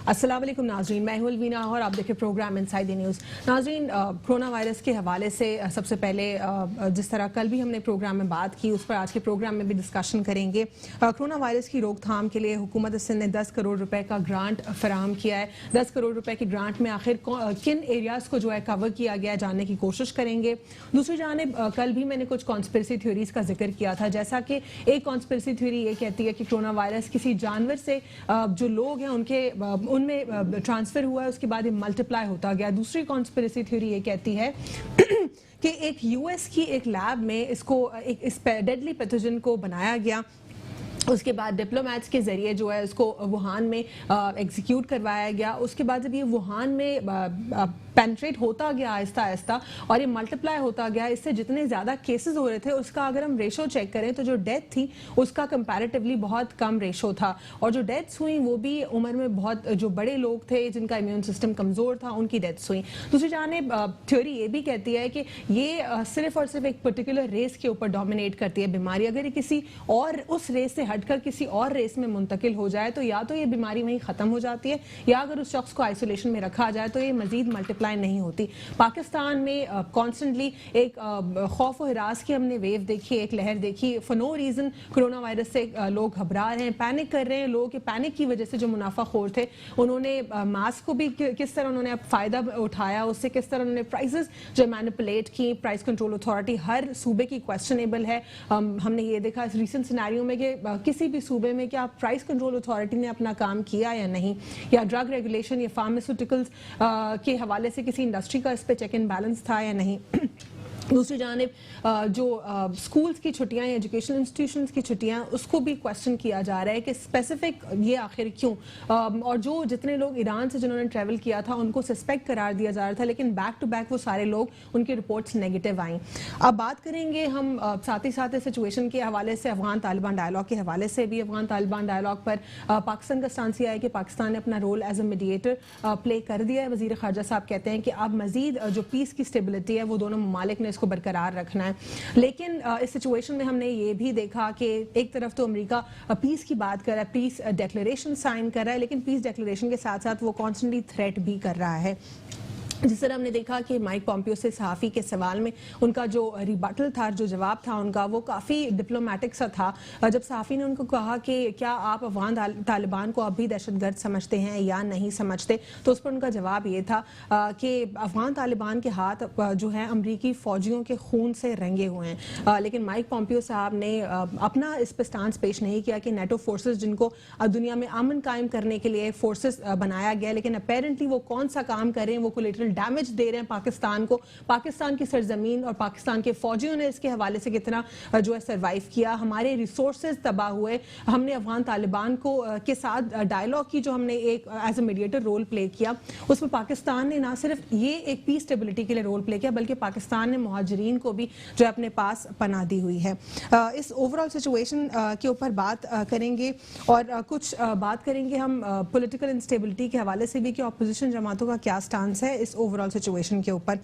अस्सलाम वालेकुम नाज़रीन, मैं हूं अलवीना और आप देखें प्रोग्राम इनसाइड द न्यूज़। नाज़रीन, कोरोना वायरस के हवाले से सबसे पहले जिस तरह कल भी हमने प्रोग्राम में बात की, उस पर आज के प्रोग्राम में भी डिस्कशन करेंगे। कोरोना वायरस की रोकथाम के लिए हुकूमत सिंध ने 10 करोड़ रुपए का ग्रांट फराहम किया है। 10 करोड़ रुपए की ग्रांट में आखिर किन एरियाज़ को जो है कवर किया गया जानने की कोशिश करेंगे। दूसरी जानिब कल भी मैंने कुछ कॉन्स्पिरेसी थ्योरीज का जिक्र किया था, जैसा कि एक कॉन्स्पिरेसी थ्योरी ये कहती है कि कोरोना वायरस किसी जानवर से जो लोग हैं उनमें ट्रांसफर हुआ है, उसके बाद ये मल्टीप्लाई होता गया। दूसरी कॉन्स्पिरेसी थ्योरी ये कहती है कि एक यूएस की एक लैब में इस डेडली पैथोजन को बनाया गया, उसके बाद डिप्लोमेट्स के जरिए जो है उसको वुहान में एग्जीक्यूट करवाया गया। उसके बाद जब ये वुहान में पेनिट्रेट होता गया आहिस्ता आहिस्ता और ये मल्टीप्लाई होता गया, इससे जितने ज़्यादा केसेस हो रहे थे उसका अगर हम रेशो चेक करें तो जो डेथ थी उसका कंपैरेटिवली बहुत कम रेशो था, और जो डेथ्स हुई वो भी उम्र में बहुत जो बड़े लोग थे जिनका इम्यून सिस्टम कमज़ोर था उनकी डेथ्स हुई। दूसरी जानिब थ्योरी ये भी कहती है कि ये सिर्फ और सिर्फ एक पर्टिकुलर रेस के ऊपर डोमिनेट करती है बीमारी। अगर ये किसी और उस रेस से हटकर किसी और रेस में मुंतकिल हो जाए तो या तो ये बीमारी वहीं ख़त्म हो जाती है, या अगर उस शख्स को आइसोलेशन में रखा जाए तो ये मजीद मल्टीप्लाई नहीं होती। पाकिस्तान में कॉन्स्टेंटली एक खौफ और हिरास की हमने वेव देखी, एक लहर देखी। For no reason corona virus से लोग घबरा रहे हैं, पैनिक कर रहे हैं। लोगों के पैनिक की वजह से जो मुनाफाखोर थे उन्होंने मास्क को भी किस तरह उन्होंने फ़ायदा उठाया, उससे किस तरह उन्होंने प्राइसेस जो मैनिपुलेट की। प्राइस कंट्रोल अथॉरिटी हर सूबे की क्वेश्चनेबल है। हमने ये देखा इस रिसेंट सिनेरियो में कि किसी भी सूबे में क्या प्राइस कंट्रोल अथॉरिटी ने अपना काम किया या नहीं, या ड्रग रेगुलेशन या फार्मास्यूटिकल्स के हवाले से किसी इंडस्ट्री का इस पे चेक एंड बैलेंस था या नहीं। दूसरी जानिब जो स्कूल्स की छुट्टियां या एजुकेशनल इंस्टीट्यूशंस की छुट्टियां, उसको भी क्वेश्चन किया जा रहा है कि स्पेसिफिक ये आखिर क्यों। और जो जितने लोग ईरान से जिन्होंने ट्रैवल किया था उनको सस्पेक्ट करार दिया जा रहा था, लेकिन बैक टू बैक वो सारे लोग उनकी रिपोर्ट्स नेगेटिव आई। अब बात करेंगे हम साथ ही साथ इस सिचुएशन के हवाले से अफगान तालिबान डायलॉग के हवाले से भी। अफगान तालिबान डायलॉग पर पाकिस्तान का स्टांस यह है कि पाकिस्तान ने अपना role as a mediator play कर दिया है। वज़ीर ख़ारजा साहब कहते हैं कि अब मजीद जो पीस की स्टेबिलिटी है वो दोनों ममालिक ने इसको बरकरार रखना है। लेकिन इस सिचुएशन में हमने ये भी देखा कि एक तरफ तो अमेरिका पीस की बात कर रहा है, पीस डिक्लेरेशन साइन कर रहा है, लेकिन पीस डिक्लेरेशन के साथ साथ वो कॉन्स्टेंटली थ्रेट भी कर रहा है। जिस तरह हमने देखा कि माइक पॉम्पियो से सहाफ़ी के सवाल में उनका जो रिबटल था, जो जवाब था उनका, वो काफ़ी डिप्लोमेटिक सा था। जब सहाफ़ी ने उनको कहा कि क्या आप अफगान तालिबान को अब भी दहशतगर्द समझते हैं या नहीं समझते, तो उस पर उनका जवाब ये था कि अफगान तालिबान के हाथ जो है अमरीकी फ़ौजियों के खून से रंगे हुए हैं। लेकिन माइक पॉम्पियो साहब ने अपना इस पर स्टांस पेश नहीं किया कि नेटो फोर्सेस जिनको दुनिया में अमन कायम करने के लिए फोर्सेस बनाया गया, लेकिन अपेरेंटली वो कौन सा काम कर रहे हैं, वो कोलेटरल डैमेज दे रहे हैं पाकिस्तान को, पाकिस्तान की सरजमीन और पाकिस्तान के फौजियों ने इसके हवाले से कितना जो है सरवाइव किया। हमारे रिसोर्सेज तबाह हुए। हमने अफगान तालिबान को के साथ डायलॉग की, जो हमने एक as a mediator role play किया, उसमें पाकिस्तान ने ना सिर्फ ये एक पीस स्टेबिलिटी के लिए रोल प्ले किया, बल्कि पाकिस्तान ने मुहाजिरीन को भी जो है अपने पास पनाह दी हुई है। इस ओवरऑल सिचुएशन के ऊपर बात करेंगे और कुछ बात करेंगे हम पॉलिटिकल इंस्टेबिलिटी के हवाले से भी कि अपोजिशन जमातों का क्या स्टांस है इस ओवरऑल सिचुएशन के ऊपर।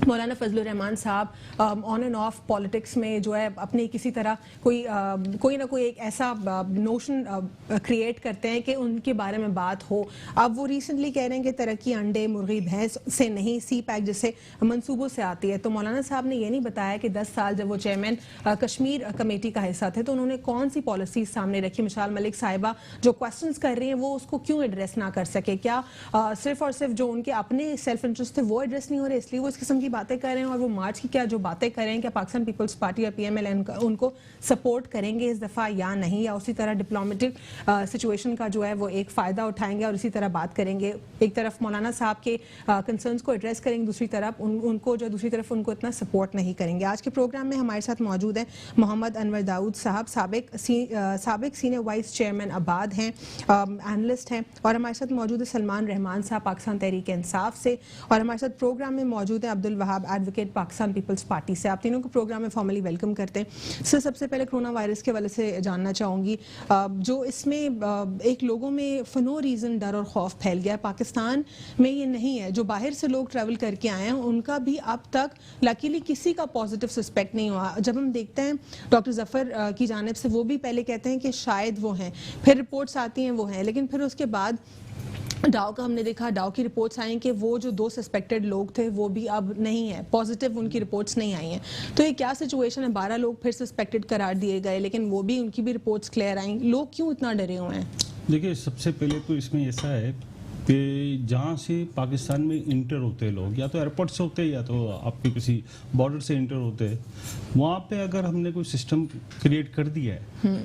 मौलाना फजलुर रहमान साहब ऑन एंड ऑफ पॉलिटिक्स में जो है अपनी किसी तरह कोई ना कोई एक ऐसा नोशन क्रिएट करते हैं कि उनके बारे में बात हो। अब वो रिसेंटली कह रहे हैं कि तरक्की अंडे मुर्गी भैंस से नहीं, सी पैक जैसे मंसूबों से आती है। तो मौलाना साहब ने ये नहीं बताया कि 10 साल जब वो चेयरमैन कश्मीर कमेटी का हिस्सा थे तो उन्होंने कौन सी पॉलिसीज सामने रखी। मिसाल मलिक साहिबा जो क्वेश्चंस कर रही हैं वो उसको क्यों एड्रेस ना कर सके। क्या सिर्फ और सिर्फ जो उनके अपने सेल्फ इंटरेस्ट थे वो एड्रेस नहीं हो रहे इसलिए वो इस किस्म की बातें कर रहे हैं। और वो मार्च की क्या जो बातें कर रहे हैं, क्या पाकिस्तान पीपल्स पार्टी और पीएमएल उनको सपोर्ट करेंगे इस दफ़ा या नहीं, या उसी तरह डिप्लोमेटिक सिचुएशन का जो है वो एक फ़ायदा उठाएंगे और इसी तरह बात करेंगे। एक तरफ मौलाना साहब के कंसर्न्स को एड्रेस करेंगे, दूसरी तरफ दूसरी तरफ उनको इतना सपोर्ट नहीं करेंगे। आज के प्रोग्राम में हमारे साथ मौजूद हैं मोहम्मद अनवर दाऊद साहब, साबिक सीनियर वाइस चेयरमैन आबाद हैं, एनालिस्ट हैं, और हमारे साथ मौजूद है सलमान रहमान साहब पाकिस्तान तहरीक इंसाफ से, और हमारे साथ प्रोग्राम में मौजूद है अब्दुल वहाब एडवोकेट पाकिस्तान पीपल्स पार्टी से। आप तीनों को प्रोग्राम में फॉर्मली वेलकम करते हैं। सर, सबसे पहले कोरोना वायरस के हवाले से जानना चाहूँगी, जो इसमें एक लोगों में फॉर नो रीज़न डर और खौफ फैल गया। पाकिस्तान में ये नहीं है, जो बाहर से लोग ट्रैवल करके आए हैं उनका भी अब तक लकीली किसी का पॉजिटिव सस्पेक्ट नहीं हुआ। जब हम देखते हैं डॉक्टर जफ़र की जानिब से, वो भी पहले कहते हैं कि शायद वो हैं, फिर रिपोर्ट्स आती हैं वो हैं, लेकिन फिर उसके बाद डाउ का हमने देखा, डाउ की रिपोर्ट्स आई कि वो जो 2 सस्पेक्टेड लोग थे वो भी अब नहीं है, पॉजिटिव उनकी रिपोर्ट्स नहीं आई हैं। तो ये क्या सिचुएशन है? 12 लोग फिर सस्पेक्टेड करार दिए गए, लेकिन वो भी उनकी भी रिपोर्ट्स क्लियर आई। लोग क्यों इतना डरे हुए हैं? देखिए, सबसे पहले तो इसमें ऐसा है कि जहाँ से पाकिस्तान में इंटर होते हैं लोग, या तो एयरपोर्ट से होते हैं या तो आपके किसी बॉर्डर से इंटर होते हैं, वहाँ पे अगर हमने कोई सिस्टम क्रिएट कर दिया है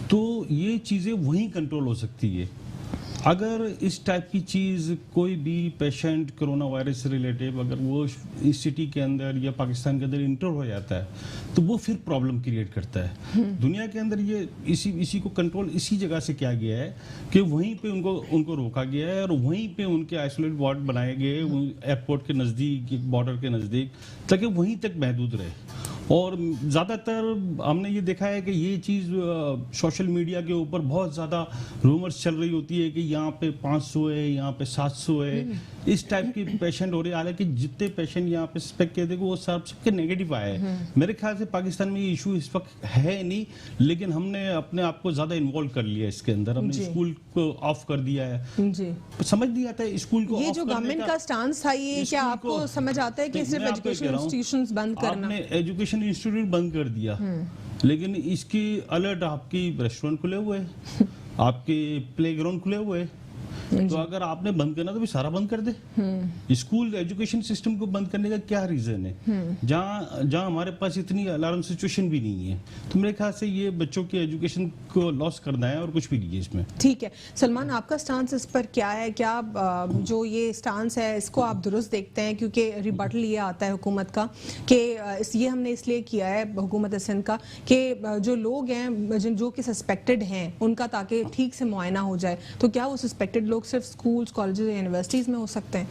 तो ये चीज़ें वहीं कंट्रोल हो सकती है। अगर इस टाइप की चीज़ कोई भी पेशेंट कोरोना वायरस से रिलेटिव अगर वो इस सिटी के अंदर या पाकिस्तान के अंदर इंटर हो जाता है तो वो फिर प्रॉब्लम क्रिएट करता है। दुनिया के अंदर ये इसी को कंट्रोल इसी जगह से किया गया है कि वहीं पे उनको रोका गया है और वहीं पे उनके आइसोलेट वार्ड बनाए गए एयरपोर्ट के नज़दीक, बॉर्डर के नज़दीक, ताकि वहीं तक महदूद रहे। और ज़्यादातर हमने ये देखा है कि ये चीज़ सोशल मीडिया के ऊपर बहुत ज़्यादा रूमर्स चल रही होती है कि यहाँ पे 500 है, यहाँ पे 700 है, इस टाइप के पेशेंट हो रहे हैं। हालांकि जितने पेशेंट यहाँ पे सस्पेक्ट किए थे वो सबके नेगेटिव आए हैं। मेरे ख्याल से पाकिस्तान में ये इशू इस वक्त है नहीं, लेकिन हमने अपने आप को ज़्यादा इन्वॉल्व कर लिया इसके अंदर। हमने स्कूल को ऑफ कर दिया है जी। समझ नहीं आता है स्कूल को। ये जो गवर्नमेंट का स्टांस था, ये क्या आपको समझ आता है कि सिर्फ एजुकेशन इंस्टीट्यूशंस बंद करना? आपने एजुकेशन इंस्टीट्यूट बंद कर दिया, लेकिन इसकी अलर्ट आपकी रेस्टोरेंट खुले हुए हैं, आपके प्लेग्राउंड खुले हुए हैं। तो अगर आपने बंद करना तो भी सारा बंद कर दे। स्कूल एजुकेशन सिस्टम को बंद करने का क्या रीजन है जहाँ हमारे पास इतनी अलार्म सिचुएशन भी नहीं है? तो मेरे ख्याल से ये बच्चों के एजुकेशन को लॉस करना है और कुछ भी नहीं है इसमें। ठीक है सलमान, आपका स्टांस इस पर क्या है? क्या जो ये स्टांस है इसको आप दुरुस्त देखते हैं? क्योंकि रिबटल ये आता है हुकूमत का कि ये हमने इसलिए किया है, हुकूमत सिंध का, कि जो लोग हैं जो कि सस्पेक्टेड हैं उनका ताकि ठीक से मुआयना हो जाए। तो क्या वो सस्पेक्टेड लोग सिर्फ स्कूल्स, कॉलेजेस या यूनिवर्सिटीज़ में हो सकते हैं?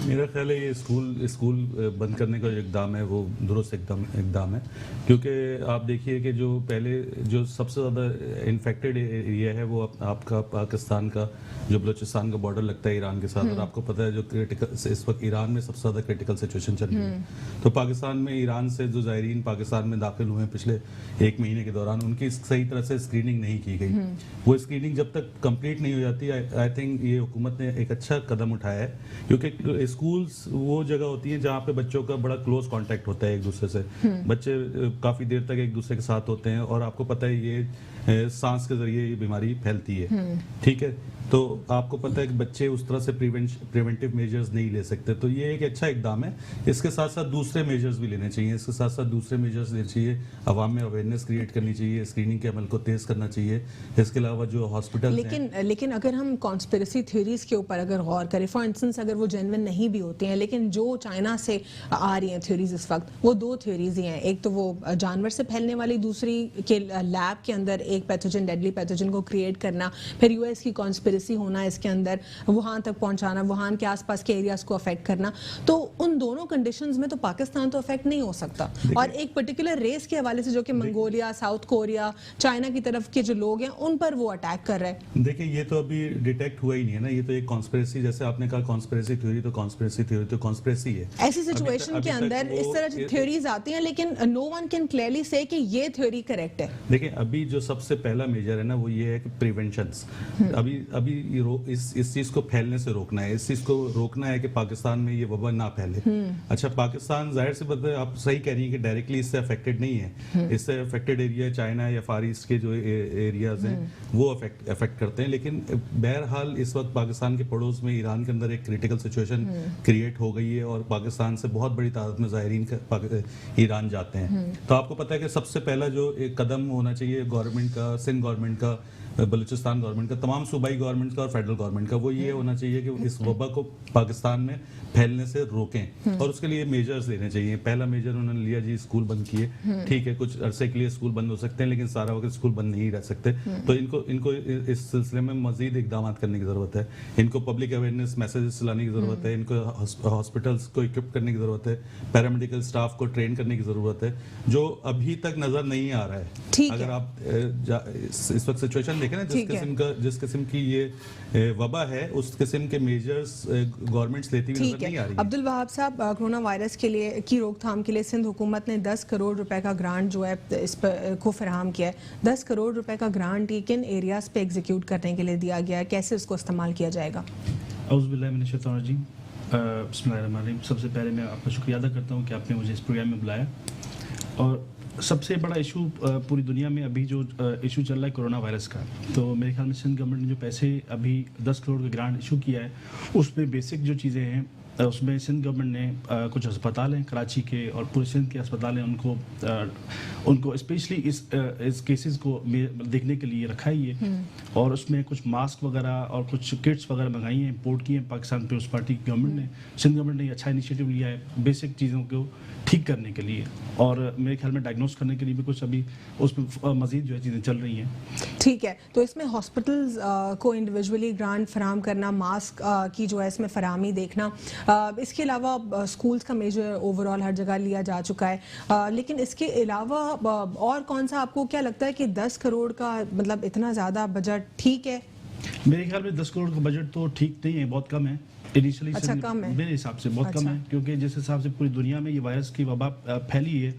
मेरा ख्याल है ये स्कूल बंद करने का जो इक़दाम है वो दुरुस्त इक़दाम है, क्योंकि आप देखिए कि जो पहले जो सबसे ज़्यादा इन्फेक्टेड एरिया है वो आपका पाकिस्तान का जो बलूचिस्तान का बॉर्डर लगता है ईरान के साथ, और आपको पता है जो क्रिटिकल इस वक्त ईरान में सबसे ज़्यादा क्रिटिकल सिचुएशन चल रही है। तो पाकिस्तान में ईरान से जो ज़ायरीन पाकिस्तान में दाखिल हुए पिछले 1 महीने के दौरान, उनकी सही तरह से स्क्रीनिंग नहीं की गई। वो स्क्रीनिंग जब तक कंप्लीट नहीं हो जाती, आई थिंक ये हुकूमत ने एक अच्छा कदम उठाया है, क्योंकि स्कूल्स वो जगह होती है जहाँ पे बच्चों का बड़ा क्लोज कांटेक्ट होता है एक दूसरे से। बच्चे काफ़ी देर तक एक दूसरे के साथ होते हैं और आपको पता है ये सांस के जरिए ये बीमारी फैलती है। ठीक है, तो आपको पता है कि बच्चे उस तरह से प्रिवेंटिव मेजर्स नहीं ले सकते। तो ये एक अच्छा इकदाम है। इसके साथ साथ दूसरे मेजर्स भी लेने चाहिए, इसके साथ साथ दूसरे मेजर्स लेने चाहिए। आवाम में अवेयरनेस क्रिएट करनी चाहिए, स्क्रीनिंग के अमल को तेज़ करना चाहिए। इसके अलावा जो हॉस्पिटल लेकिन अगर हम कॉन्स्पिरेसी थ्योरीज के ऊपर अगर गौर करें, फॉर इंस्टेंस अगर वो जेन्युइन नहीं भी होती हैं, लेकिन जो चाइना से आ रही हैं थ्योरीज इस वक्त, वो 2 थ्योरीज ही हैं। एक तो वो जानवर से फैलने वाली, दूसरी के लैब के अंदर एक पैथोजन, डेडली पैथोजन को क्रिएट करना, फिर यूएस की कॉन्स्पिरेसी होना इसके अंदर, वुहान तक पहुंचाना, वुहान के आसपास के एरियाज को अफेक्ट करना। तो उन दोनों कंडीशंस में तो पाकिस्तान तो अफेक्ट नहीं हो सकता। और एक पर्टिकुलर रेस के हवाले से जो कि मंगोलिया, साउथ कोरिया, चाइना की तरफ के जो लोग हैं उन पर वो अटैक कर रहे हैं। देखिए, ये तो अभी डिटेक्ट हुआ ही नहीं है ना, ये तो एक कॉन्स्पिरेसी, जैसे आपने कहा कॉन्स्पिरेसी थ्योरी तो कॉन्स्पिरेसी है। ऐसी सिचुएशन के अंदर इस तरह की थ्योरीज आती हैं, लेकिन नो वन कैन क्लियरली से कि ये थ्योरी करेक्ट है। देखिए, अभी जो सबसे पहला मेजर है ना वो ये है कि प्रिवेंशंस। अभी इस चीज को फैलने से रोकना है, इस चीज को रोकना है कि पाकिस्तान में ये वबा ना फैले। अच्छा, पाकिस्तान जाहिर सी बात है, आप सही कह रही हैं कि डायरेक्टली इससे अफेक्टेड नहीं है। इससे अफेक्टेड एरिया चाइना या फार ईस्ट के जो एरियाज हैं वो अफेक्ट करते हैं। लेकिन बहरहाल इस वक्त पाकिस्तान के पड़ोस में ईरान के अंदर एक क्रिटिकल सिचुएशन क्रिएट हो गई है और पाकिस्तान से बहुत बड़ी तादाद में ज़ायरीन ईरान जाते हैं। तो आपको पता है कि सबसे पहला जो एक कदम होना चाहिए गवर्नमेंट का, सिंध गवर्नमेंट का, बलूचिस्तान गवर्नमेंट का, तमाम सूबाई गवर्नमेंट का और फेडरल गवर्नमेंट का, वो ये होना चाहिए कि इस वबा को पाकिस्तान में फैलने से रोकें और उसके लिए मेजर्स लेने चाहिए। पहला मेजर उन्होंने लिया जी, स्कूल बंद किए। ठीक है, कुछ अरसे के लिए स्कूल बंद हो सकते हैं, लेकिन सारा वक्त स्कूल बंद नहीं रह सकते। तो इनको इस सिलसिले में मजीद इकदाम करने की जरूरत है। इनको पब्लिक अवेयरनेस मैसेजेस चलाने की जरूरत है, इनको हॉस्पिटल्स को इक्विप करने की जरूरत है, पैरामेडिकल स्टाफ को ट्रेन करने की जरूरत है, जो अभी तक नजर नहीं आ रहा है। अगर आप इस वक्त सिचुएशन देखें ना, जिस किस्म की ये वबा है, उस किस्म के मेजर्स गवर्नमेंट्स लेती हुई नजर नहीं आ रही है। अब्दुल वहाब साहब, कोरोना वायरस के लिए की रोकथाम के लिए सिंध हुकूमत ने 10 करोड़ रुपए का ग्रांट जो है इस पर को फराहम किया है। 10 करोड़ रुपए का ग्रांट किन एरियाज पे एग्जीक्यूट करने के लिए दिया गया है, कैसे उसको इस्तेमाल किया जाएगा? औज़ुबिल्लाहिमिनश्शैतानिर्रजीम। बिस्मिल्लाहिर्रहमानिर्रहीम। सबसे पहले मैं आपका शुक्रिया अदा करता हूँ कि आपने मुझे इस प्रोग्राम में बुलाया। और सबसे बड़ा इशू पूरी दुनिया में अभी जो इशू चल रहा है कोरोना वायरस का, तो मेरे ख्याल में सिंध गवर्नमेंट ने जो पैसे अभी 10 करोड़ का ग्रांट इशू किया है, उसमें बेसिक जो चीज़ें हैं उसमें सिंध गवर्नमेंट ने कुछ अस्पताल हैं कराची के और पूरे सिंध के अस्पताल हैं, उनको स्पेशली इस केसेस को देखने के लिए रखा ही है। और उसमें कुछ मास्क वगैरह और कुछ किट्स वगैरह मंगाई हैं, इम्पोर्ट की हैं पाकिस्तान पीपल्स पार्टी की गवर्नमेंट ने। सिंध गवर्नमेंट ने अच्छा इनिशिएटिव लिया है बेसिक चीज़ों को ठीक करने के लिए, और मेरे ख्याल में डायग्नोस करने के लिए भी कुछ अभी उसमें मजीद जो है चीज़ें चल रही हैं। ठीक है, तो इसमें हॉस्पिटल्स को इंडिविजुअली ग्रांट फराम करना, मास्क की जो है इसमें फरामी देखना, इसके अलावा स्कूल्स का मेजर ओवरऑल हर जगह लिया जा चुका है, लेकिन इसके अलावा और कौन सा आपको क्या लगता है कि 10 करोड़ का मतलब इतना ज़्यादा बजट ठीक है? मेरे ख्याल में 10 करोड़ का बजट तो ठीक नहीं है, बहुत कम है इनिशियली। अच्छा, कम है मेरे हिसाब से बहुत अच्छा। कम है, क्योंकि जिस हिसाब से पूरी दुनिया में ये वायरस की वबा फैली है,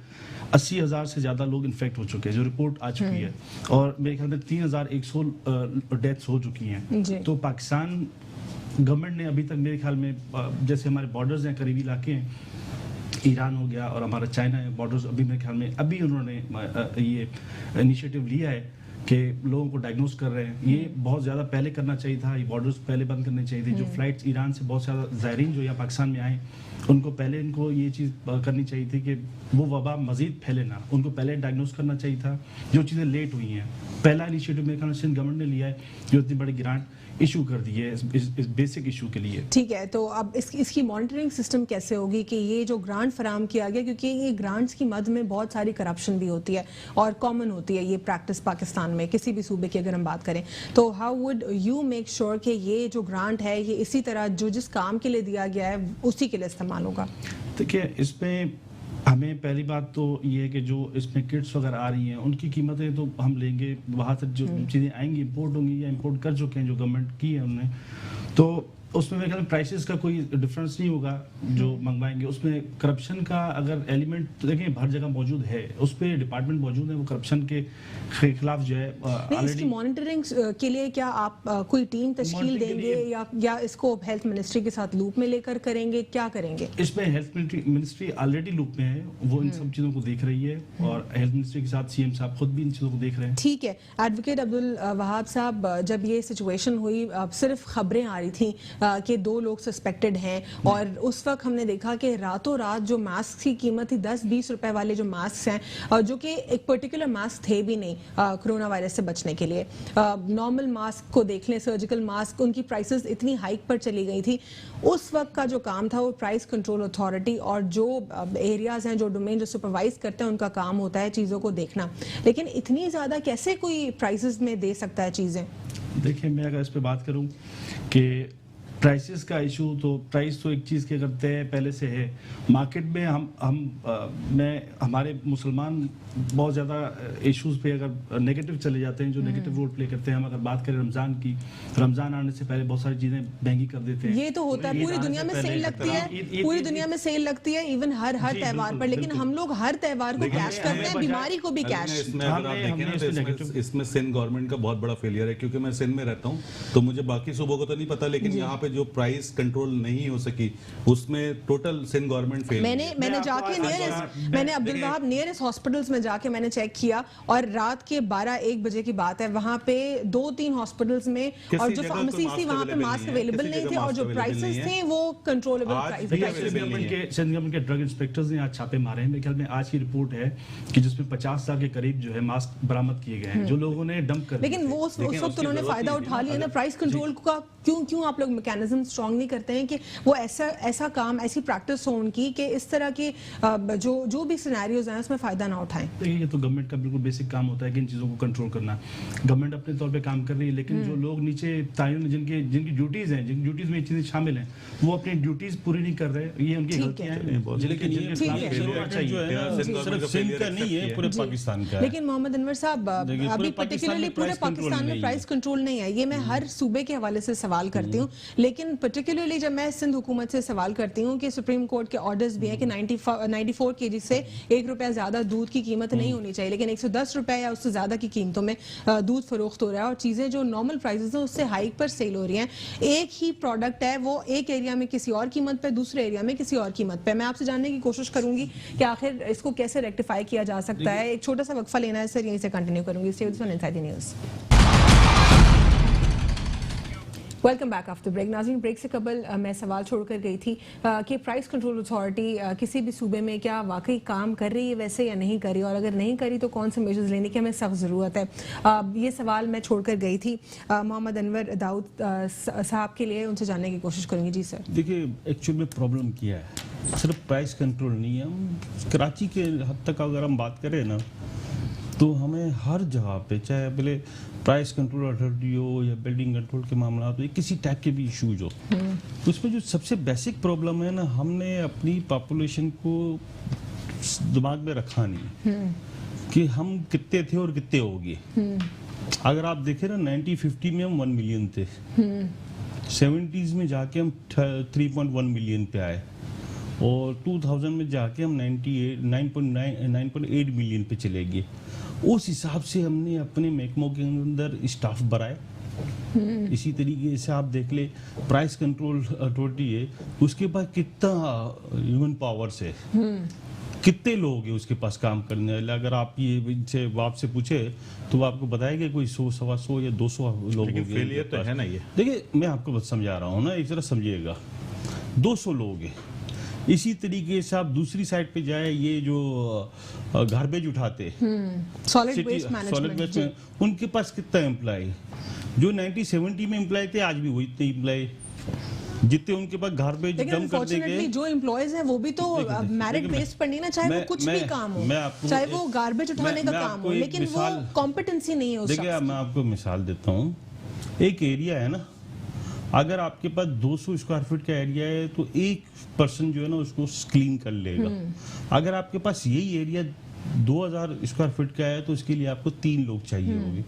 80,000 से ज़्यादा लोग इन्फेक्ट हो चुके हैं जो रिपोर्ट आ चुकी है, और मेरे ख्याल में 3,100 डेथ्स हो चुकी हैं। तो पाकिस्तान गवर्नमेंट ने अभी तक मेरे ख्याल में जैसे हमारे बॉर्डर्स हैं, करीबी इलाके हैं, ईरान हो गया और हमारा चाइना है बॉर्डर्स, अभी मेरे ख्याल में अभी उन्होंने ये इनिशिएटिव लिया है कि लोगों को डायग्नोस कर रहे हैं। ये बहुत ज़्यादा पहले करना चाहिए था, ये बॉर्डर्स पहले बंद करने चाहिए थे। जो फ्लाइट्स ईरान से बहुत ज़्यादा ज़ायरीन जो यहाँ पाकिस्तान में आए, उनको पहले इनको ये चीज़ करनी चाहिए थी कि वो वबा मज़ीद फैले ना, उनको पहले डायग्नोस करना चाहिए था। जो चीज़ें लेट हुई हैं, पहला इनिशिएटिव मेरे ख्याल में सिंध गवर्नमेंट ने लिया है, जो इतनी बड़ी ग्रांट इशू कर दी है इस बेसिक इशू के लिए। ठीक है, तो अब इसकी मॉनिटरिंग सिस्टम कैसे होगी कि ये जो ग्रांट फराम किया गया, क्योंकि ये ग्रांट्स की मद में बहुत सारी करप्शन भी होती है और कॉमन होती है ये प्रैक्टिस पाकिस्तान में, किसी भी सूबे की अगर हम बात करें, तो how would you make sure कि ये जो ग्रांट है ये इसी तरह जो जिस काम के लिए दिया गया है उसी के लिए इस्तेमाल होगा? देखिए, इसमें हमें पहली बात तो ये है कि जो इसमें किट्स वगैरह आ रही हैं उनकी कीमतें तो हम लेंगे, वहाँ तक जो चीज़ें आएंगी इम्पोर्ट होंगी या इम्पोर्ट कर चुके हैं जो गवर्नमेंट की है उन्होंने, तो उसमें मेरे ख्याल में प्राइसेस का कोई डिफरेंस नहीं होगा जो मंगवाएंगे। उसमें करप्शन का अगर एलिमेंट तो देखिए हर जगह मौजूद है, उस पर डिपार्टमेंट मौजूद है, वो करप्शन के खिलाफ जो है इसकी मॉनिटरिंग के लिए क्या आप कोई टीम तश्कील देंगे या इसको हेल्थ मिनिस्ट्री के साथ लूप में लेकर करेंगे, क्या करेंगे? इसमें हेल्थ मिनिस्ट्री ऑलरेडी लूप में है, वो इन सब चीज़ों को देख रही है, और हेल्थ मिनिस्ट्री के साथ सीएम साहब खुद भी इन चीज़ों को देख रहे हैं। ठीक है, एडवोकेट अब्दुल वहाब साहब, जब ये सिचुएशन हुई सिर्फ खबरें आ रही थी कि 2 लोग सस्पेक्टेड हैं, और उस वक्त हमने देखा कि रातों रात जो मास्क की कीमत थी 10-20 रुपए वाले जो मास्क हैं, और जो कि एक पर्टिकुलर मास्क थे भी नहीं कोरोना वायरस से बचने के लिए, नॉर्मल मास्क को देख लें, सर्जिकल मास्क, उनकी प्राइसेस इतनी हाइक पर चली गई थी। उस वक्त का जो काम था वो प्राइस कंट्रोल अथॉरिटी और जो एरियाज हैं, जो डोमेन जो सुपरवाइज करते हैं, उनका काम होता है चीज़ों को देखना, लेकिन इतनी ज़्यादा कैसे कोई प्राइसेस में दे सकता है चीज़ें? देखिए, मैं अगर इस पर बात करूं कि प्राइसेस का इशू, तो प्राइस तो एक चीज़ के करते हैं पहले से है मार्केट में। हमारे मुसलमान बहुत ज़्यादा इश्यूज पे अगर नेगेटिव चले जाते हैं, जो नेगेटिव रोल प्ले करते हैं। हम अगर बात करें रमज़ान की, रमज़ान आने से पहले बहुत सारी चीज़ें महंगी कर देते हैं। ये तो होता है, पूरी दुनिया में सेल लगती है, पूरी दुनिया में सेल लगती है, इवन हर त्योहार पर, लेकिन हम लोग हर त्योहार को कैश करते हैं, बीमारी को भी कैश। इसमें सिंध गवर्नमेंट का बहुत बड़ा फेलियर है, क्योंकि मैं सिंध में रहता हूँ, तो मुझे बाकी सूबों को तो नहीं पता, लेकिन यहाँ पे जो प्राइस कंट्रोल नहीं हो सकी, उसमें टोटल सिंध गवर्नमेंट फेल। मैंने जाके मैंने अब्दुल वहाब नियरेस्ट हॉस्पिटल्स में जाके मैंने चेक किया, और रात के 12-1 बजे की बात है, वहाँ पे 2-3 हॉस्पिटल्स में, और जो फार्मेसीज थी वहाँ पे मास्क अवेलेबल नहीं थे, और जो प्राइसेस थे वो कंट्रोलेबल प्राइस। सिंध गवर्नमेंट के ड्रग इंस्पेक्टर्स ने आज छापे मारे हैं। मेरे ख्याल में आज की रिपोर्ट है कि जिसमें 50,000 के करीब जो है मास्क बरामद किए गए हैं, जो लोगों ने डंप कर। लेकिन वो उस वक्त उन्होंने फायदा उठा लिया ना प्राइस कंट्रोल का। क्यों आप लोग मैकेनिज्म स्ट्रॉन्ग नहीं करते हैं कि वो ऐसा काम, ऐसी प्रैक्टिस हो उनकी कि इस तरह के जो भी सिनेरियोज हैं उसमें फायदा ना उठाएं? देखिए, ये तो गवर्नमेंट का बिल्कुल बेसिक काम होता है कि इन चीज़ों को कंट्रोल करना। गवर्नमेंट अपने तौर पे काम कर रही है, लेकिन जो लोग नीचे तायुन जिनकी ड्यूटीज़ हैं, जिनकी ड्यूटीज़ में ये चीज़ें शामिल हैं, वो अपनी ड्यूटीज़ पूरी नहीं कर रहे, ये उनकी गलतियां हैं। सिर्फ सिंध का नहीं है, पूरे पाकिस्तान का है। लेकिन मोहम्मद अनवर साहब, अभी पर्टिकुलरली पूरे पाकिस्तान में प्राइस कंट्रोल नहीं है, ये मैं हर सूबे के हवाले से सवाल करती हूँ, लेकिन पर्टिकुलरली जब मैं सिंध हुकूमत से सवाल करती हूँ कि सुप्रीम कोर्ट के ऑर्डर्स भी हैं कि 94 kg से ₹1 ज्यादा दूध की कीमत नहीं होनी चाहिए, लेकिन 110 रुपए या उससे ज्यादा की कीमतों में दूध फरोख्त हो रहा है और चीजें जो नॉर्मल प्राइसेस हैं उससे हाइक पर सेल हो रही हैं। एक ही प्रोडक्ट है, वो एक एरिया में किसी और कीमत पे, दूसरे एरिया में किसी और कीमत पे। मैं आपसे जानने की कोशिश करूंगी कि आखिर इसको कैसे रेक्टिफाई किया जा सकता है। एक छोटा सा वक्फा लेना है सर, यहीं से कंटिन्यू करूंगी। Stay with us on inside the news. Welcome back after break. नाज़रीन, ब्रेक से कबल मैं सवाल छोड़कर गई थी कि प्राइस कंट्रोल अथॉरिटी किसी भी सूबे में क्या वाकई काम कर रही है वैसे या नहीं कर रही, और अगर नहीं करी तो कौन से मेजर्स लेने की हमें सख्त ज़रूरत है। ये सवाल मैं छोड़कर गई थी। मोहम्मद अनवर दाऊद साहब के लिए उनसे जानने की कोशिश करूँगी। जी सर। देखिए, एक्चुअल में प्रॉब्लम क्या है, सिर्फ प्राइस कंट्रोल नहीं है। हम कराची के हद तक अगर हम बात करें ना, तो हमें हर जगह पे, चाहे पहले प्राइस कंट्रोल अथॉरिटी हो या बिल्डिंग कंट्रोल के मामला हो, किसी टाइप के भी इश्यूज हो, तो उसमें जो सबसे बेसिक प्रॉब्लम है ना, हमने अपनी पॉपुलेशन को दिमाग में रखा नहीं कि हम कितने थे और कितने हो गए। अगर आप देखें ना, 1950 में हम 1 मिलियन थे, 70s में जाके हम 3.1 मिलियन पे आए, और 2000 में जाके हम 9.8 मिलियन पे चले गए। उस हिसाब से हमने अपने महकमों के अंदर स्टाफ बढ़ाए। इसी तरीके से आप देख ले, प्राइस कंट्रोल अथॉरिटी है, उसके पास कितना ह्यूमन पावर्स है, कितने लोग हैं उसके पास काम करने वाले। अगर आप ये इनसे आपसे पूछे तो वो आपको बताएंगे कोई 100, 125 या 200 लोग होंगे। फेलियर तो है ना ये। देखिए, मैं आपको बस समझा रहा हूँ ना, एक तरह समझिएगा, 200 लोग हैं। इसी तरीके से आप दूसरी साइड पे जाए, ये जो गार्बेज उठाते, सॉलिड वेस्ट मैनेजमेंट, उनके पास कितना एम्प्लॉय, जो 1970 में एम्प्लॉय थे आज भी वही इतने एम्प्लॉय, जितने उनके पास गार्बेज डंप कर देंगे। जो एम्प्लॉयज हैं वो भी तो मेरिट बेस पर नहीं ना, चाहे वो कुछ भी काम हो, चाहे वो गार्बेज उठाने का काम हो, लेकिन वो कॉम्पिटेंसी नहीं है उस शख्स की। देखिए, मैं आपको मिसाल देता हूँ। एक एरिया है ना, अगर आपके पास 200 स्क्वायर फीट का एरिया है तो एक पर्सन जो है ना उसको क्लीन कर लेगा। अगर आपके पास यही एरिया 2000 स्क्वायर फीट का है तो उसके लिए आपको 3 लोग चाहिए होंगे।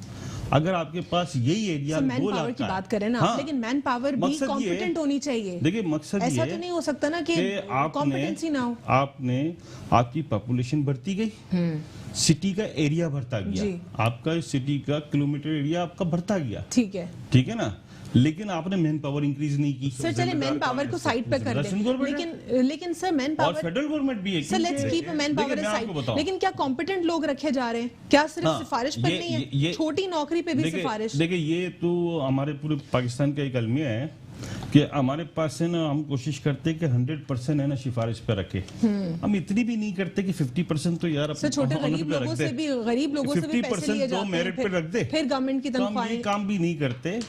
अगर आपके पास यही एरिया 2 लाख की बात करें ना, लेकिन मैन पावर भी कॉम्पिटेंट होनी चाहिए। देखिए, मकसद ऐसा तो नहीं हो सकता ना कि कॉम्पिटेंसी ना हो। आपकी पॉपुलेशन बढ़ती गई, सिटी का एरिया बढ़ता गया, आपका सिटी का किलोमीटर एरिया आपका बढ़ता गया, ठीक है ना, लेकिन आपने मैन पावर इंक्रीज नहीं की। सर चले मैन पावर को साइड पे कर लें, लेकिन सर मैन पावर, और फेडरल गवर्नमेंट भी है, sir let's keep man power side, लेकिन क्या कॉम्पिटेंट लोग रखे जा रहे हैं? क्या सिर्फ सिफारिश पर नहीं है, छोटी नौकरी पे भी सिफारिश? देखिए, ये तो हमारे पूरे पाकिस्तान का एक अलमिया है कि हमारे पास है ना, हम कोशिश करते हैं कि 100% है ना सिफारिश पे रखे। हम इतनी भी नहीं करते कि 50% तो यार अपने छोटे गरीब लोगों से भी, गरीब लोगों से भी पैसे लिए जाते हैं, मेरिट पे रख दे, फिर गवर्नमेंट की तनख्वाह, काम भी नहीं करते।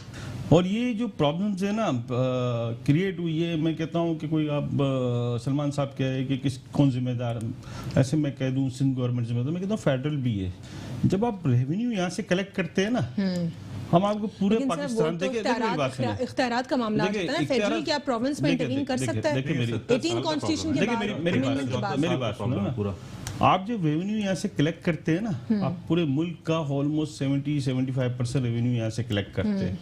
और ये जो प्रॉब्लम्स है ना क्रिएट हुई है, मैं कहता हूँ कि कोई आप सलमान साहब कहे कि कौन जिम्मेदार, ऐसे मैं कह दूँ सिंध गवर्नमेंट जिम्मेदार, मैं कहता हूँ फेडरल भी है। जब आप रेवेन्यू यहाँ से कलेक्ट करते हैं ना, हम आपको पूरे पाकिस्तान इख्तियारात का मामला आता है ना, फेडरल क्या प्रोविंस में इंटरवीन कर सकता है? 18 कॉन्स्टिट्यूशन के बाद, मेरी बात सुनो ना पूरा। आप जब रेवेन्यू यहाँ से कलेक्ट करते हैं ना, आप पूरे मुल्क का ऑलमोस्ट 70-75% रेवेन्यू यहाँ से कलेक्ट करते हैं,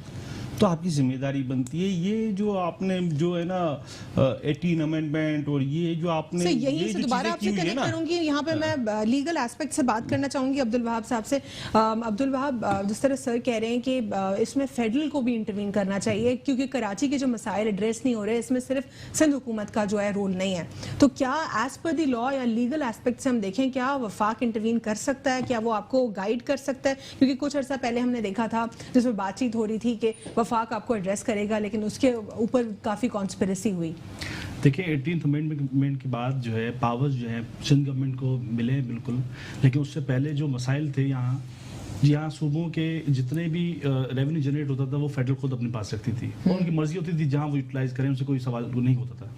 तो आपकी जिम्मेदारी बनती है। ये जो आपने जो है ना 18 अमेंडमेंट और ये जो आपने यही से दोबारा आपसे कनेक्ट करूंगी, यहाँ पे मैं लीगल एस्पेक्ट से बात करना चाहूंगी अब्दुल वहाब साहब से। अब्दुल वहाब, जिस तरह सर कह रहे हैं कि इसमें फेडरल को भी इंटरवीन करना चाहिए क्योंकि कराची के जो मसाइल एड्रेस नहीं हो रहे, इसमें सिर्फ सिंध हुकूमत का जो है रोल नहीं है, तो क्या एज पर द लॉ या लीगल एस्पेक्ट से हम देखें, क्या वफाक इंटरवीन कर सकता है? क्या वो आपको गाइड कर सकता है? क्योंकि कुछ अर्सा पहले हमने देखा था जिसमें बातचीत हो रही थी कि वफाक आपको एड्रेस करेगा, लेकिन उसके ऊपर काफी कॉन्स्पिरेसी हुई। देखिए, 18th अमेंडमेंट के बाद जो है पावर्स जो है सिंध गवर्नमेंट को मिले बिल्कुल, लेकिन उससे पहले जो मसाइल थे यहाँ सूबों के जितने भी रेवेन्यू जनरेट होता था वो फेडरल खुद अपने पास रखती थी, और उनकी मर्जी होती थी जहाँ वो यूटिलाइज करें, उनसे कोई सवाल नहीं होता था।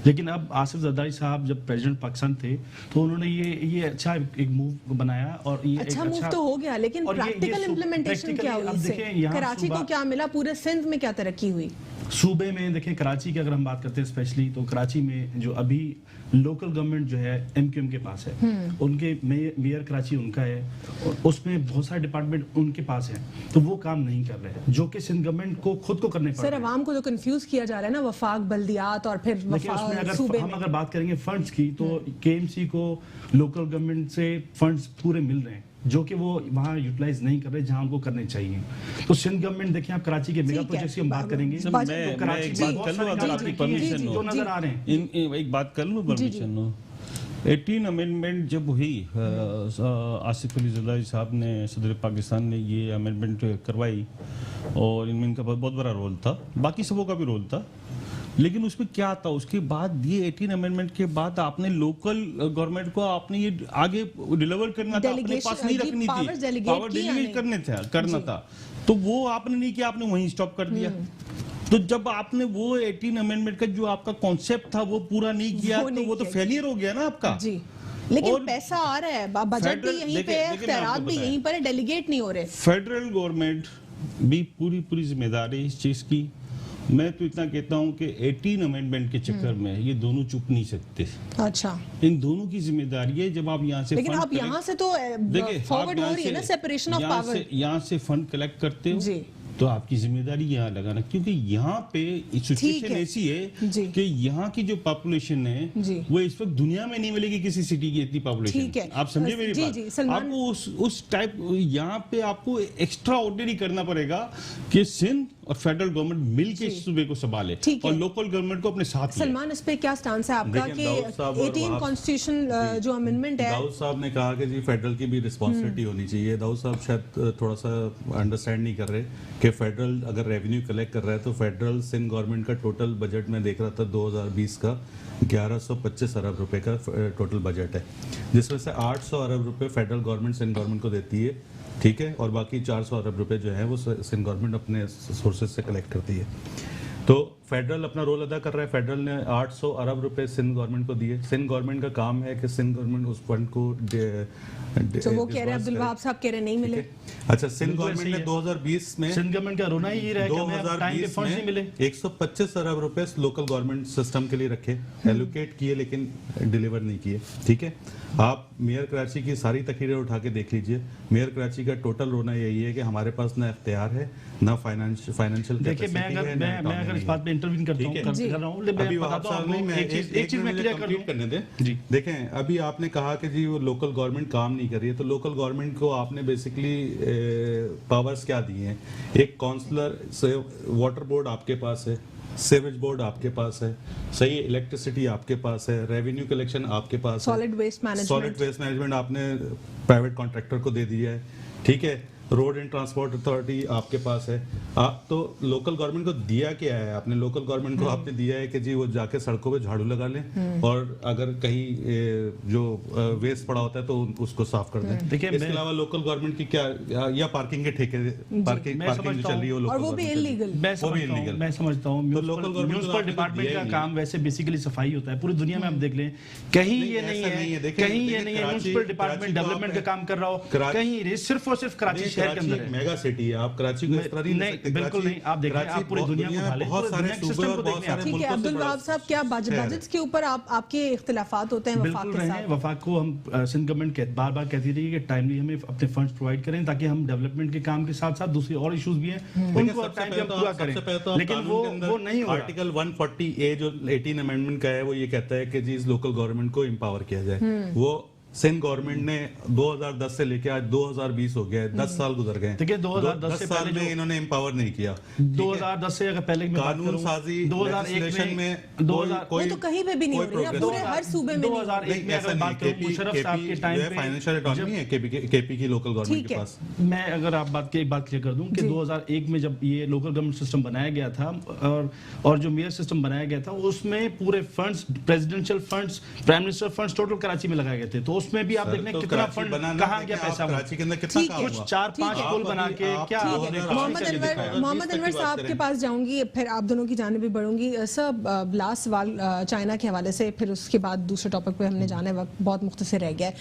लेकिन अब आसिफ जरदारी साहब जब प्रेसिडेंट पाकिस्तान थे तो उन्होंने ये अच्छा एक मूव बनाया, और ये अच्छा मूव तो हो गया, लेकिन प्रैक्टिकल इंप्लीमेंटेशन क्या हुई इससे? कराची को क्या मिला, पूरे सिंध में क्या तरक्की हुई? सूबे में देखें, कराची की अगर हम बात करते हैं स्पेशली, तो कराची में जो अभी लोकल गवर्नमेंट जो है एमक्यूएम के पास है, उनके मेयर कराची उनका है, और उसमें बहुत सारे डिपार्टमेंट उनके पास हैं, तो वो काम नहीं कर रहे हैं, जो कि सिंध गवर्नमेंट को खुद को करने पड़ सर रहे हैं। अवाम को जो कंफ्यूज किया जा रहा है ना, वफाक, बल्दियात और फिर देखिए उसमें अगर सूबे हम में। अगर बात करेंगे फंड्स की, तो केएमसी को लोकल गवर्नमेंट से फंड्स पूरे मिल रहे हैं, जो कि वो वहाँ यूटिलाइज नहीं कर रहे जहाँ उनको करने चाहिए। तो सिंध गवर्नमेंट देखें, आप कराची के मेगा ठीक है। प्रोजेक्ट्स की हम बात करेंगे, सर, तो मैं कराची एक में बात बहुत कर लूं, सारे अगर काम आपकी किए हैं परमिशन जो हो। नजर आ रहे हैं। एक बात कर लूं, परमिशन हो। 18 अमेंडमेंट जब हुई, आसिफ अली जरदारी साहब ने, सदर पाकिस्तान ने ये अमेंडमेंट करवाई, और इनमें इनका बहुत बड़ा रोल था, बाकी सबों का भी रोल था। लेकिन उसमें क्या था, उसके बाद ये 18 अमेंडमेंट के बाद आपने लोकल गवर्नमेंट को आपने ये आगे डिलीवर करना था, अपने पास नहीं रखनी थी, पावर डेलीगेट करना था, तो वो आपने नहीं किया, आपने वहीं स्टॉप कर दिया। तो जब आपने वो 18 अमेंडमेंट का जो आपका कॉन्सेप्ट था वो पूरा नहीं किया, तो वो तो फेलियर हो गया ना आपका। जी, लेकिन और पैसा आ रहा है, बजट भी यहीं पे है, इख्तियारात भी यहीं पर है, डेलीगेट नहीं हो रहे। फेडरल गवर्नमेंट भी पूरी जिम्मेदारी इस चीज की। मैं तो इतना कहता हूं कि 18 अमेंडमेंट के चक्कर में ये दोनों चुप नहीं सकते। अच्छा, इन दोनों की जिम्मेदारी है। जब आप यहाँ से लेकिन आप यहाँ से तो फॉरवर्ड हो रही है ना सेपरेशन ऑफ पावर। यहाँ से फंड कलेक्ट करते हो जी, तो आपकी जिम्मेदारी यहाँ लगाना, क्योंकि यहाँ पे सिचुएशन ऐसी है कि यहाँ की जो पॉपुलेशन है वो इस वक्त दुनिया में नहीं मिलेगी किसी सिटी की इतनी पॉपुलेशन। आप समझे मेरी बात? आपको उस टाइप यहाँ पे आपको एक्स्ट्रा ऑर्डिनरी करना पड़ेगा कि सिंध और फेडरल गवर्नमेंट मिलके इस सूबे को संभाले और लोकल गवर्नमेंट को अपने साथ ले। सलमान, इस पे क्या स्टांस है आपका कि 18 कॉन्स्टिट्यूशन जो अमेंडमेंट है? दाऊद साहब ने कहा कि जी फेडरल की भी रिस्पांसिबिलिटी होनी चाहिए। दाऊद साहब शायद थोड़ा सा अंडरस्टैंड नहीं कर रहे कि फेडरल अगर रेवेन्यू कलेक्ट कर रहा है तो फेडरल सिंध गवर्नमेंट का टोटल बजट में देख रहा था 2020 का 1125 अरब रुपए का टोटल बजट है, जिसमें से 800 अरब रुपए फेडरल गवर्नमेंट सिंध गवर्नमेंट को देती है, ठीक है, और बाकी 400 अरब रुपए जो है वो सिंध गवर्नमेंट अपने सोर्सेज से कलेक्ट करती है। तो फेडरल अपना रोल अदा कर रहा है। फेडरल ने 800 अरब रुपए सिंध गवर्नमेंट को दिए। सिंध गवर्नमेंट का काम है कि सिंध गवर्नमेंट उस फंड को तो वो कह रहे हैं, अब्दुल वहाब साहब कह रहे नहीं मिले। अच्छा, सिंध गवर्नमेंट ने 2020 में, सिंध गवर्नमेंट का रोना ही रहा है कि हमें टाइम पे फंड्स नहीं मिले। 125 अरब रुपए लोकल गवर्नमेंट सिस्टम के लिए रखे, एलोकेट किए, लेकिन डिलीवर नहीं किए, ठीक है। आप मेयर कराची की सारी तकरीरें उठा के देख लीजिए। मेयर कराची का टोटल रोना यही है कि हमारे पास ना इख्तियार है, ना फाइनेंशियल। देखिए, मैं अगर इस बात पे इंटरव्यू करता हूं, कर रहा हूं, लेकिन मैं बताता हूं, एक चीज मैं क्लियर कर करने दें जी। देखें, अभी आपने कहा कि जी वो लोकल गवर्नमेंट काम नहीं कर रही है, तो लोकल गवर्नमेंट को आपने बेसिकली पावर्स क्या दिए हैं? एक काउंसलर से, वाटर बोर्ड आपके पास है, सेवेज बोर्ड आपके पास है, सही, इलेक्ट्रिसिटी आपके पास है, रेवेन्यू कलेक्शन आपके पास है, सॉलिड वेस्ट मैनेजमेंट आपने प्राइवेट कॉन्ट्रैक्टर को दे दिया है, ठीक है, रोड एंड ट्रांसपोर्ट अथॉरिटी आपके पास है। आप तो लोकल गवर्नमेंट को दिया क्या है आपने? लोकल गवर्नमेंट को आपने दिया है कि जी वो जाके सड़कों पे झाड़ू लगा लें और अगर कहीं जो वेस्ट पड़ा होता है तो उसको साफ कर दें। देखिए, इसके अलावा लोकल गवर्नमेंट की क्या, या पार्किंग के ठेके, पार्किंग जो चल रही है और वो भी इलीगल। मैं समझता हूँ म्युनिसिपल डिपार्टमेंट का काम वैसे बेसिकली सफाई होता है। पूरी दुनिया में आप देख लें, कहीं ये नहीं है, कहीं ये नहीं है म्युनिसिपल डिपार्टमेंट डेवलपमेंट का काम कर रहा हो, कहीं सिर्फ और सिर्फ कराची शहर के अंदर है। मेगा सिटी है, आप कराची को इस तरह नहीं, बिल्कुल नहीं। आप देख रहे हैं, आप पूरी दुनिया को उठा लें, बहुत सारे सूबे और बहुत सारे ठीक है, अब्दुल वहाब साहब, क्या बजट्स के ऊपर आपके इख्तिलाफात होते हैं वफाक के साथ? वफाक को हम सिंध गवर्नमेंट बार बार कहती रही कि टाइमली हमें अपने फंड्स प्रोवाइड करें ताकि हम डेवलपमेंट के काम के साथ साथ दूसरे और इश्यूज भी हैं उनको टाइम पे पूरा करें, लेकिन वो नहीं हो रहा। आर्टिकल 140A जो 18 अमेंडमेंट का है वो ये कहता है कि जी इस लोकल गवर्नमेंट को एम्पावर किया जाए। वो सिंध गवर्नमेंट ने 2010 से लेके आज 2020 हो गया है, 10 साल गुजर गए। देखिए 2010 से साल में इन्होंने एम्पावर नहीं किया। 2010 से अगर पहले कानून साजी 2001 में 2000 वो तो कहीं पे भी नहीं हो रही है, पूरे हर सूबे में 2001 में अगर बात करूं मुशर्रफ साहब के टाइम पे फाइनेंशियल ऑटोनॉमी है केपी की लोकल गवर्नमेंट के पास। मैं अगर आप बात की एक बात क्लियर कर दूं कि 2001 में जब ये लोकल गवर्नमेंट सिस्टम बनाया गया था और जो मेयर सिस्टम बनाया गया था उसमें पूरे funds, presidential funds, prime minister funds total Karachi में लगाए गए थे। तो उसमें भी आप देख लें तो कितना कराची फंड बनाना कहाँ है गया कि आप पैसा वो। कराची के अंदर कितना ठीक काम है। हुआ? कुछ 4-5 आप पुल बना के आप क्या ठीक ठीक है, आप मोहम्मद चलिए अनवर दिखाएं। मोहम्मद 20 तक अनवर की बात साहब के करें। पास जाऊंगी, फिर आप दोनों की जाने भी बढ़ूंगी। सर लास्ट सवाल चाइना के हवाले से, फिर उसके बाद दूसरे टॉपिक पे हमने जाने वक्त बहुत मुख्तसर रह गया है।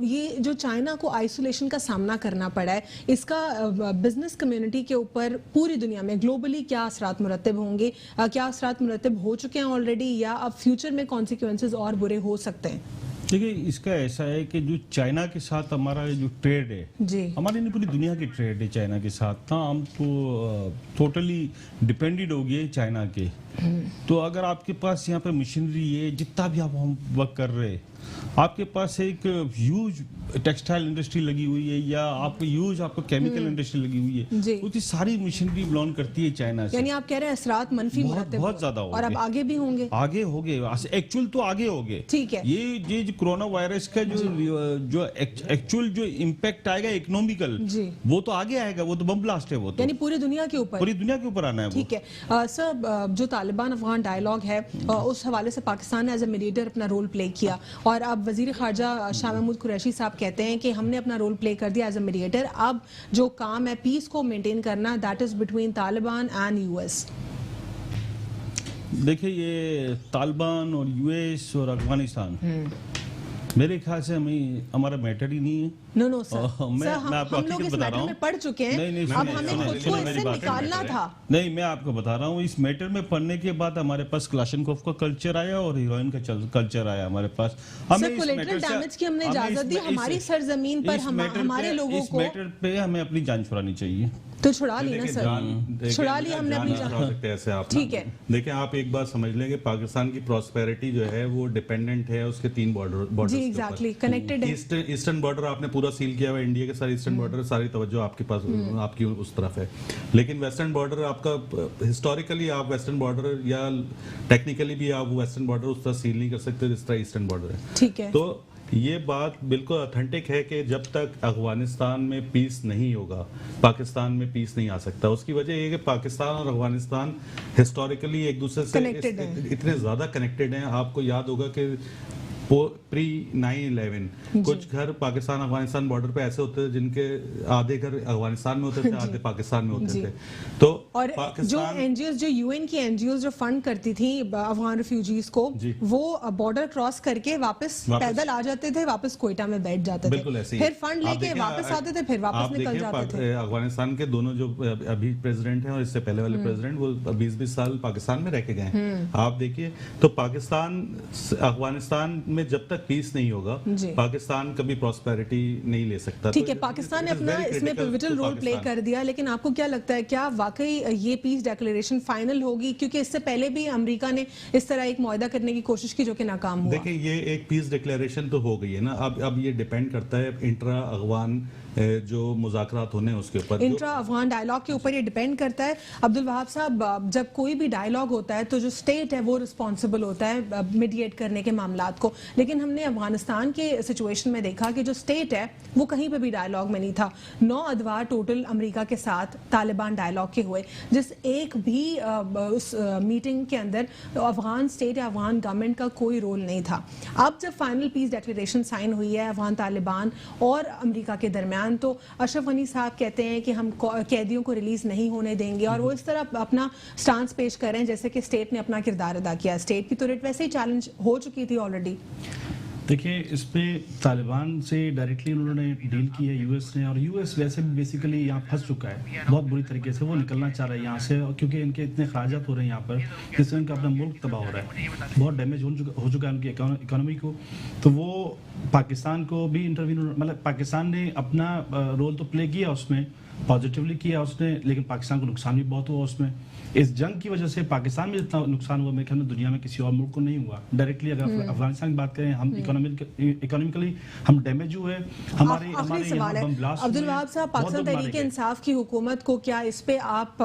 ये जो चाइना को आइसोलेशन का सामना करना पड़ा है, इसका बिजनेस कम्युनिटी के ऊपर पूरी दुनिया में ग्लोबली क्या असरात मुरतब होंगे? क्या असरात मुरतब हो चुके हैं ऑलरेडी, या अब फ्यूचर में कॉन्सिक्वेंसेज और बुरे हो सकते हैं? देखिए, इसका ऐसा है कि जो चाइना के साथ हमारा जो ट्रेड है, जी, हमारी नहीं पूरी दुनिया की ट्रेड है चाइना के साथ ना, हम तो टोटली डिपेंडेंट हो गए चाइना के। तो अगर आपके पास यहाँ पे मशीनरी है, जितना भी आप हम वर्क कर रहे हैं, आपके पास एक ह्यूज टेक्सटाइल इंडस्ट्री लगी हुई है, या आपको ह्यूज आपको केमिकल इंडस्ट्री लगी हुई जी। है, वो सारी मशीनरी बिलोंग करती है चाइना से। यानी आप कह रहे हैं असरात मनफी बहुत- मुरतब बहुत ज्यादा और अब होंगे। आगे भी होंगे। आगे हो गए, एक्चुअल तो आगे हो गए। ठीक है। ये जो कोरोना वायरस का जो एक्चुअल जो इम्पैक्ट आएगा इकोनॉमिकल, जी। वो तो आगे आएगा, वो तो बम ब्लास्ट है, वो तो यानी पूरी दुनिया के ऊपर। पूरी दुनिया के ऊपर आना है वो। ठीक है सर, जो तालिबान अफगान डायलॉग है, उस हवाले से पाकिस्तान ने एज ए मीडिएटर अपना रोल प्ले किया, और अब वजीर खारजा शाह महमूद कुरैशी साहब कहते हैं कि हमने अपना रोल प्ले कर दिया एज ए मीडिएटर। अब जो काम है पीस को मेंटेन करना, that is between Taliban and US. देखिए, ये तालिबान और यूएस और अफगानिस्तान मेरे ख्याल से हमारा मैटर ही नहीं है। नो नो सर, मैं आपको हम लोग हकीकत इस बता मैटर रहा हूँ। में पढ़ चुके हैं। नहीं, अब सुनिए, हमें सुनिए, खुद को सुनिए मेरी इससे बात। निकालना था। नहीं, मैं आपको बता रहा हूँ, इस मैटर में पढ़ने के बाद हमारे पास क्लाशनकोव का कल्चर आया और हीरोइन का कल्चर आया हमारे पास। सर, कोलेटरल डैमेज की हमने इजाजत दी, हमारी सरजमीन पर हमारे लोगों इस को। मैटर पे हमें अपनी जान छुड़ानी चाहिए। तो छुड़ा ली ना देखिए, सर, छुड़ा ली हमने अपनी जान छुड़ा सकते हैं ऐसे आप ना। ठीक है। देखिए, आप एक बात समझ लेंगे, पाकिस्तान की प्रॉस्पेरिटी जो है वो डिपेंडेंट है उसके 3 बॉर्डर जी, एग्जैक्टली कनेक्टेड है। ईस्टर्न बॉर्डर आपने पूरा सील किया हुआ है, इंडिया के सारे ईस्टर्न बॉर्डर, सारी तवज्जो आपके पास आपकी उस तरफ है। लेकिन वेस्टर्न बॉर्डर आपका, हिस्टोरिकली आप वेस्टर्न बॉर्डर या टेक्निकली भी आप वेस्टर्न बॉर्डर उस तरह सील नहीं कर सकते जिस तरह ईस्टर्न बॉर्डर है। ठीक है। तो ये बात बिल्कुल ऑथेंटिक है कि जब तक अफगानिस्तान में पीस नहीं होगा, पाकिस्तान में पीस नहीं आ सकता। उसकी वजह ये है कि पाकिस्तान और अफगानिस्तान हिस्टोरिकली एक दूसरे से Connected हैं। इतने ज्यादा कनेक्टेड हैं। आपको याद होगा कि प्री 9/11 कुछ घर पाकिस्तान अफगानिस्तान बॉर्डर पे ऐसे होते थे जिनके आधे घर अफगानिस्तान में होते थे, आधे पाकिस्तान में होते जी। थे। तो और जो एनजीओ, जो यूएन की एनजीओ जो फंड करती थी अफगान रिफ्यूजीज को, जी। वो बॉर्डर क्रॉस करके वापस पैदल आ जाते थे, वापस कोयटा में बैठ जाते थे, बिल्कुल ऐसे ही। फिर फंड आप लेके देखिए, वापस आते थे, फिर आप वापस निकल देखिए, जाते थे। अफगानिस्तान के दोनों जो अभी प्रेसिडेंट हैं और इससे पहले वाले प्रेसिडेंट, वो 20-20 साल पाकिस्तान में रह के गए हैं। आप देखिए, तो पाकिस्तान अफगानिस्तान में जब तक पीस नहीं होगा, जी। पाकिस्तान कभी प्रॉस्पेरिटी नहीं ले सकता। ठीक तो है, पाकिस्तान ने it is अपना very इसमें critical pivotal to role play Pakistan. कर दिया, लेकिन आपको क्या लगता है, क्या वाकई ये पीस डिक्लेरेशन फाइनल होगी? क्योंकि इससे पहले भी अमेरिका ने इस तरह एक मुआहदा करने की कोशिश की जो कि नाकाम हुआ। देखिए, ये एक पीस डिक्लेरेशन तो हो गई है ना। अब ये डिपेंड करता है इंट्रा अफगान जो मुज़ाकरात होने हैं उसके ऊपर। इंट्रा अफगान डायलॉग के ऊपर ये डिपेंड करता है। अब्दुल वहाब साहब, जब कोई भी डायलॉग होता है तो जो स्टेट है वो रिस्पॉन्सिबल होता है मीडिएट करने के मामलात को, लेकिन हमने अफगानिस्तान के सिचुएशन में देखा कि जो स्टेट है वो कहीं पे भी डायलॉग में नहीं था। 9 अदवार टोटल अमेरिका के साथ तालिबान डायलॉग के हुए, जिस एक भी उस मीटिंग के अंदर अफगान स्टेट या अफगान गवर्नमेंट का कोई रोल नहीं था। अब जब फाइनल पीस डिक्लेरेशन साइन हुई है अफगान तालिबान और अमेरिका के दरमियान, तो अशरफ गनी साहब कहते हैं कि हम कैदियों को रिलीज नहीं होने देंगे, और वो इस तरह अपना स्टांस पेश कर रहे हैं जैसे कि स्टेट ने अपना किरदार अदा किया। स्टेट की तो रेट वैसे ही चैलेंज हो चुकी थी ऑलरेडी। देखिए, इस पे तालिबान से डायरेक्टली उन्होंने डील की है यूएस ने, और यूएस वैसे भी बेसिकली यहाँ फंस चुका है बहुत बुरी तरीके से। वो निकलना चाह रहा है यहाँ से, और क्योंकि इनके इतने खराजात हो रहे हैं यहाँ पर, जिससे इनका अपना मुल्क तबाह हो रहा है, बहुत डैमेज हो चुका है उनकी इकोनॉमी को। तो वो पाकिस्तान को भी इंटरव्यू, मतलब पाकिस्तान ने अपना रोल तो प्ले किया उसमें, पॉजिटिवली किया उसने, लेकिन पाकिस्तान को नुकसान भी बहुत हुआ उसमें। इस जंग की वजह से पाकिस्तान में जितना नुकसान हुआ, मेरे ख्याल में दुनिया में किसी और मुल्क को नहीं हुआ। डायरेक्टली अगर अफगानिस्तान की बात करें, हम इकोनॉमिकली हम डैमेज हुए, हमारे सवाल है अब्दुल वहाब साहब, पाकिस्तान तहरीक इंसाफ की हुकूमत को क्या इस पे आप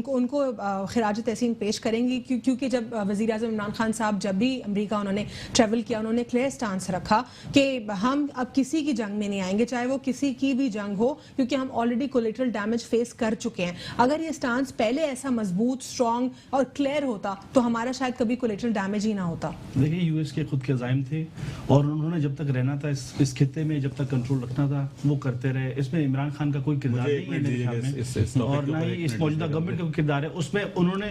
उनको खिराज तहसीन पेश करेंगी? क्योंकि जब वज़ीर आज़म इमरान खान साहब जब भी अमेरिका उन्होंने ट्रैवल किया, उन्होंने क्लियर स्टांस रखा कि हम अब किसी की जंग में नहीं आएंगे, चाहे वो किसी की भी जंग हो, क्योंकि हम ऑलरेडी कोलेटरल डैमेज फेस कर चुके हैं। अगर ये स्टांस पहले ऐसा मजबूत मजबूत, स्ट्रांग और क्लियर होता तो हमारा शायद कभी कोलेटरल डैमेज ही ना होता। देखिए यूएस के खुद के अज़ाइम थे और उन्होंने जब तक रहना था इस खित्ते में, जब तक कंट्रोल रखना था वो करते रहे। इसमें इमरान खान का कोई किरदार नहीं है मेरे ख्याल में, और ना ही इस मौजूदा गवर्नमेंट का कोई किरदार है। उसमें उन्होंने